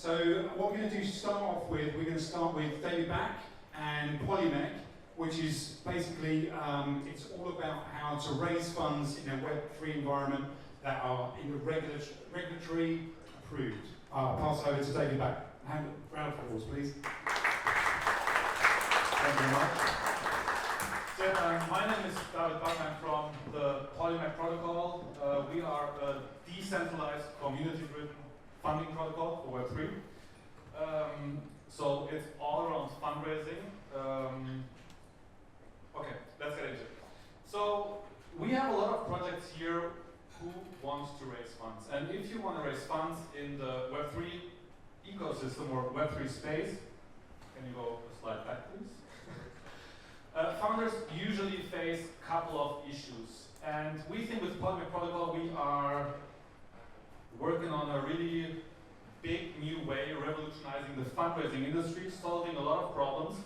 So what we're going to do is start off with, we're going to start with David Back and Polimec, which is basically, it's all about how to raise funds in a Web3 environment that are in the regulatory approved. I'll pass over to David Back. Round of applause, please. Thank you very much. So, my name is David Back. I'm from the Polimec protocol. We are a decentralized, community-driven funding protocol for Web3. So it's all around fundraising. Okay, let's get into it. So we have a lot of projects here who want to raise funds. And if you want to raise funds in the Web3 ecosystem or Web3 space, can you go a slide back, please? Founders usually face a couple of issues. And we think with Polimec protocol, we are working on a really big new way, revolutionizing the fundraising industry, solving a lot of problems.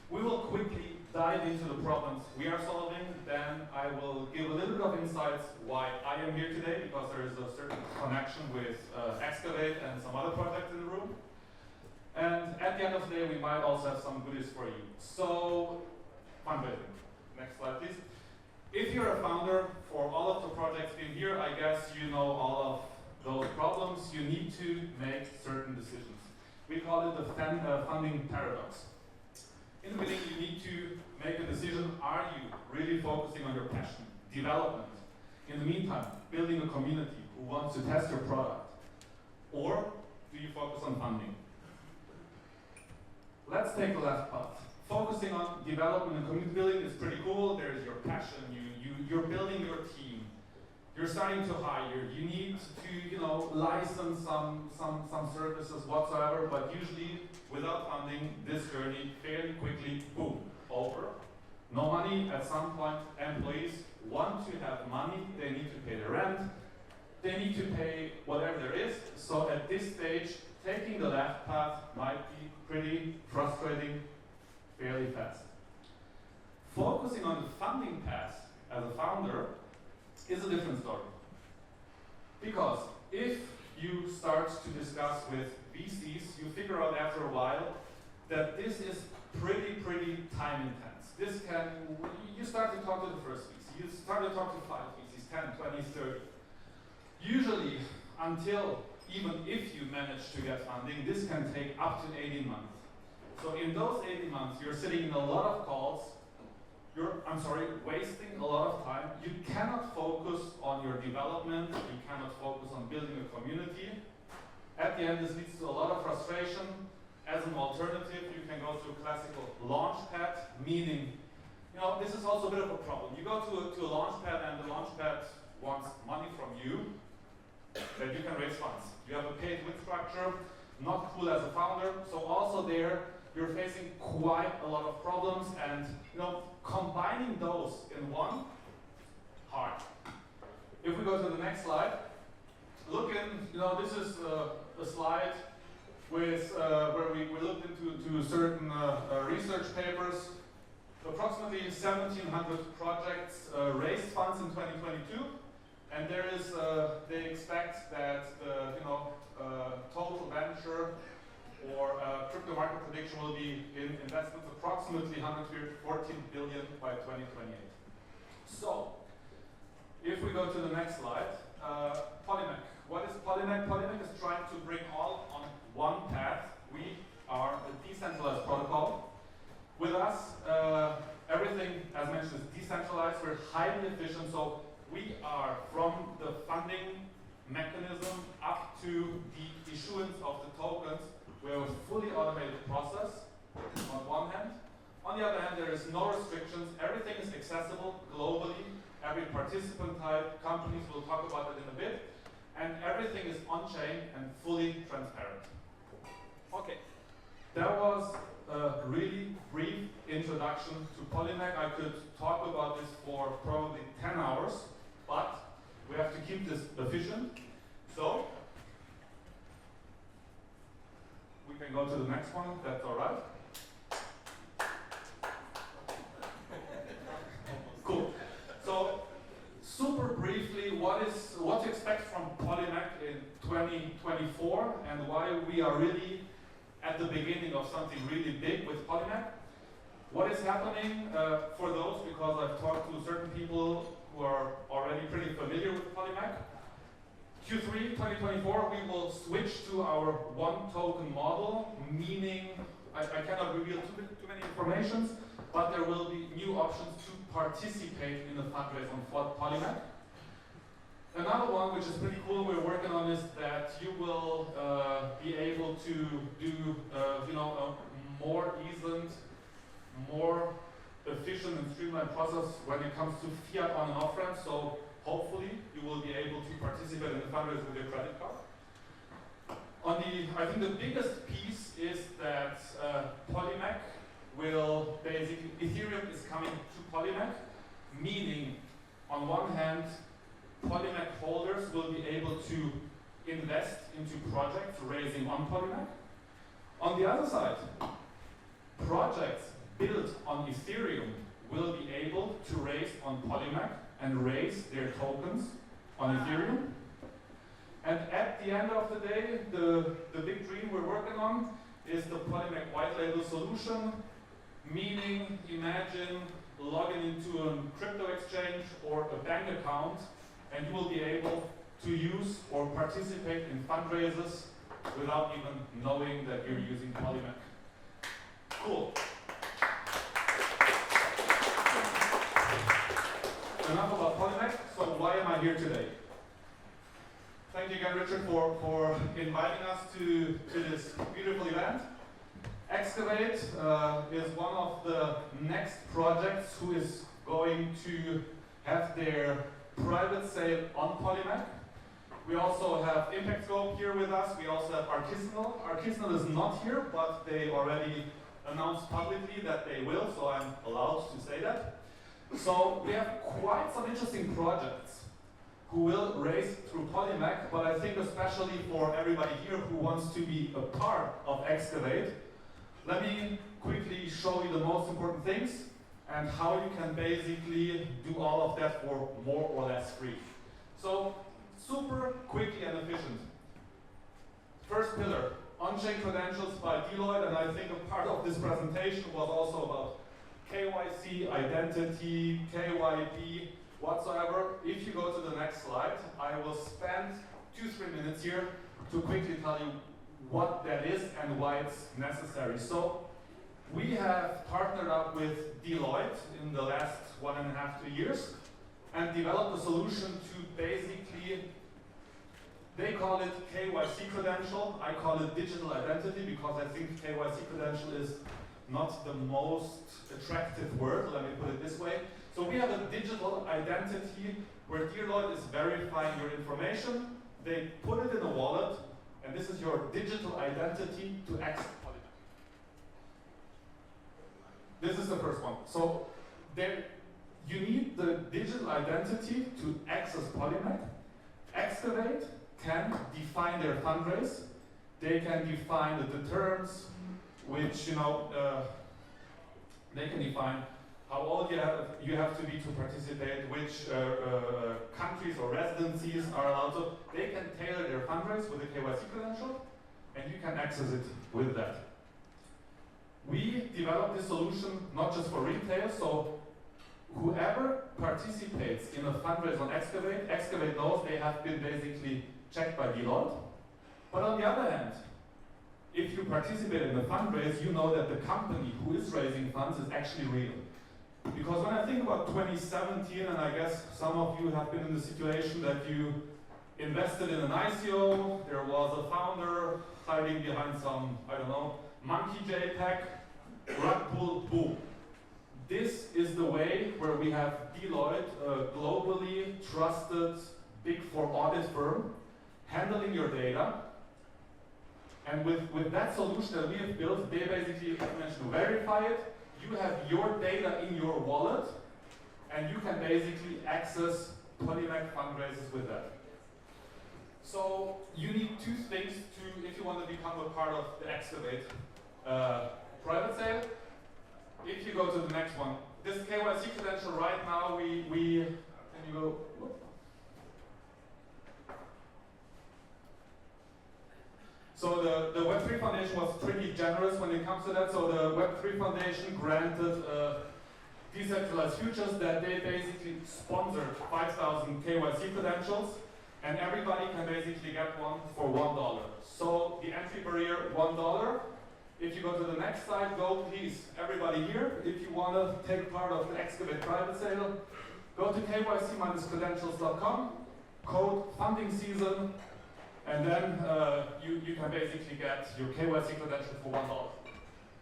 We will quickly dive into the problems we are solving, then I will give a little bit of insights why I am here today, because there is a certain connection with Excavate and some other projects in the room. And at the end of the day, we might also have some goodies for you. So, fundraising. Next slide, please. If you're a founder, for all of the projects in here, I guess you know all of those problems. You need to make certain decisions. We call it the funding paradox. In the beginning, you need to make a decision. Are you really focusing on your passion, development? In the meantime, building a community who wants to test your product? Or do you focus on funding? Let's take the left path. Focusing on development and community building is pretty cool. There is your passion. You're building your team. You're starting to hire. You need to, license some services whatsoever. But usually, without funding, this journey fairly quickly, boom, over. No money. At some point, employees want to have money. They need to pay the rent. They need to pay whatever there is. So at this stage, taking the left path might be pretty frustrating fairly fast. Focusing on the funding path as a founder is a different story. Because if you start to discuss with VCs, you figure out after a while that this is pretty time intense. You start to talk to the first VC, you start to talk to 5 VCs, 10, 20, 30. Usually, until even if you manage to get funding, this can take up to 18 months. So in those 18 months, you're sitting in a lot of calls, wasting a lot of time. You cannot focus on your development, you cannot focus on building a community. At the end, this leads to a lot of frustration. As an alternative, you can go to a classical launchpad, meaning, this is also a bit of a problem. You go to a launchpad and the launchpad wants money from you that you can raise funds. You have a paid-win structure, not cool as a founder, so also there, you're facing quite a lot of problems, and combining those in one, hard. If we go to the next slide, this is a slide with where we looked into certain research papers. Approximately 1,700 projects raised funds in 2022, and there is they expect that the total venture or crypto market prediction will be in investments approximately 114 billion by 2028. So, if we go to the next slide, Polimec. What is Polimec? Polimec is trying to bring all on one path. We are a decentralized protocol. With us, everything, as mentioned, is decentralized. We're highly efficient, so we are from the funding mechanism up to the issuance of the tokens. We have a fully automated process on one hand. On the other hand, there is no restrictions. Everything is accessible globally. Every participant type, companies will talk about it in a bit. And everything is on-chain and fully transparent. Okay, that was a really brief introduction to Polimec. I could talk about this for probably 10 hours, but we have to keep this efficient. So, we can go to the next one, that's all right. Cool. So, super briefly, what to expect from Polimec in 2024 and why we are really at the beginning of something really big with Polimec. What is happening for those, because I've talked to certain people who are already pretty familiar with Polimec, Q3 2024 we will switch to our one token model, meaning I cannot reveal too many informations, but there will be new options to participate in the fundraise on Polimec. Another one which is pretty cool we're working on is that you will be able to do a more easy, more efficient and streamlined process when it comes to fiat on and off ramps. So hopefully you will be able to participate in the fundraise with your credit card. I think the biggest piece is that Polimec will basically, Ethereum is coming to Polimec, meaning on one hand, Polimec holders will be able to invest into projects raising on Polimec. On the other side, projects built on Ethereum will be able to raise on Polimec and raise their tokens on Ethereum. And at the end of the day, the big dream we're working on is the Polimec white label solution, meaning imagine logging into a crypto exchange or a bank account and you will be able to use or participate in fundraisers without even knowing that you're using Polimec. Cool. Enough about Polimec, so why am I here today? Thank you again, Richard, for inviting us to this beautiful event. Excavate is one of the next projects who is going to have their private sale on Polimec. We also have Impact Scope here with us. We also have Artisanal. Artisanal is not here, but they already announced publicly that they will, so I'm allowed to say that. So we have quite some interesting projects who will raise through Polimec, but I think especially for everybody here who wants to be a part of Excavate, let me quickly show you the most important things and how you can basically do all of that for more or less free. So, super quickly and efficient. First pillar, on-chain credentials by Deloitte, and I think a part of this presentation was also about KYC, identity, KYB, whatsoever. If you go to the next slide, I will spend 2-3 minutes here to quickly tell you what that is and why it's necessary. So we have partnered up with Deloitte in the last 1.5-2 years and developed a solution to basically, they call it KYC credential, I call it digital identity because I think KYC credential is not the most attractive word, let me put it this way. So we have a digital identity where Deloitte is verifying your information, they put it in a wallet, and this is your digital identity to access Polimec. This is the first one. So you need the digital identity to access Polimec. Excavate can define their fundraise. They can define the terms, which they can define how old you have to be to participate, which countries or residencies are allowed to. They can tailor their fundraise with a KYC credential, and you can access it with that. We developed this solution not just for retail, so whoever participates in a fundraise on Excavate, Excavate knows they have been basically checked by Deloitte. But on the other hand, if you participate in the fundraise, you know that the company who is raising funds is actually real. Because when I think about 2017, and I guess some of you have been in the situation that you invested in an ICO, there was a founder hiding behind some, I don't know, monkey JPEG, rug pull, boom. This is the way where we have Deloitte, a globally trusted Big Four audit firm, handling your data. And with that solution that we have built, they basically, as I mentioned, verify it. You have your data in your wallet, and you can basically access Polimec fundraisers with that. So you need two things if you want to become a part of the Excavate private sale. If you go to the next one, this KYC credential right now, can you go? Whoop. So the Web3 Foundation Foundation was pretty generous when it comes to that. So the Web3 Foundation granted decentralized futures that they basically sponsored 5,000 KYC credentials, and everybody can basically get one for $1. So the entry barrier, $1. If you go to the next slide, go please, everybody here, if you want to take part of the Excavate private sale, go to kyc-credentials.com, code funding season, and then you can basically get your KYC credential for $1.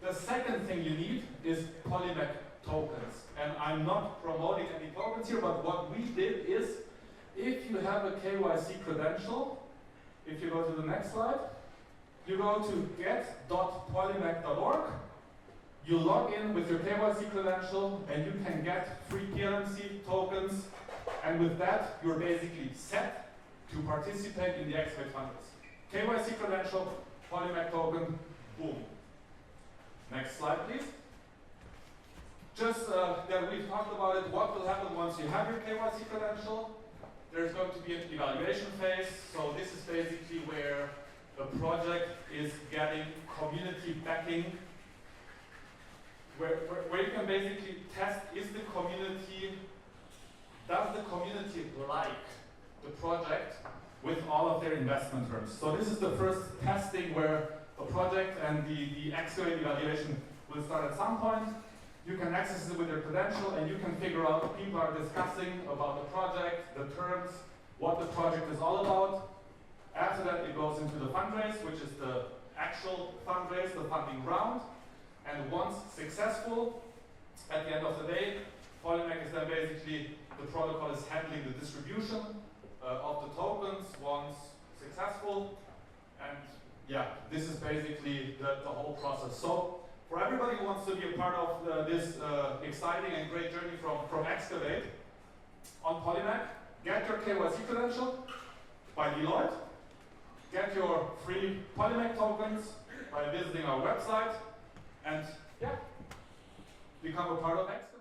The second thing you need is Polimec tokens. And I'm not promoting any tokens here, but what we did is, if you have a KYC credential, if you go to the next slide, you go to get.polimec.org, you log in with your KYC credential, and you can get free PLMC tokens, and with that, you're basically set to participate in the Excavate fundraise. KYC credential, Polimec token, boom. Next slide, please. Just that we've talked about it, what will happen once you have your KYC credential? There's going to be an evaluation phase. So this is basically where a project is getting community backing, where you can basically test, does the community like the project with all of their investment terms? So this is the first testing where a project and the Excavate evaluation will start at some point. You can access it with your credential, and you can figure out what people are discussing about the project, the terms, what the project is all about. After that, it goes into the fundraise, which is the actual fundraise, the funding round. And once successful, at the end of the day, Polimec is then basically, the protocol is handling the distribution of the tokens once successful. And yeah, this is basically the whole process. So for everybody who wants to be a part of this exciting and great journey from Excavate on Polimec, get your KYC credential by Deloitte, get your free Polimec tokens by visiting our website, and yeah, become a part of Excavate.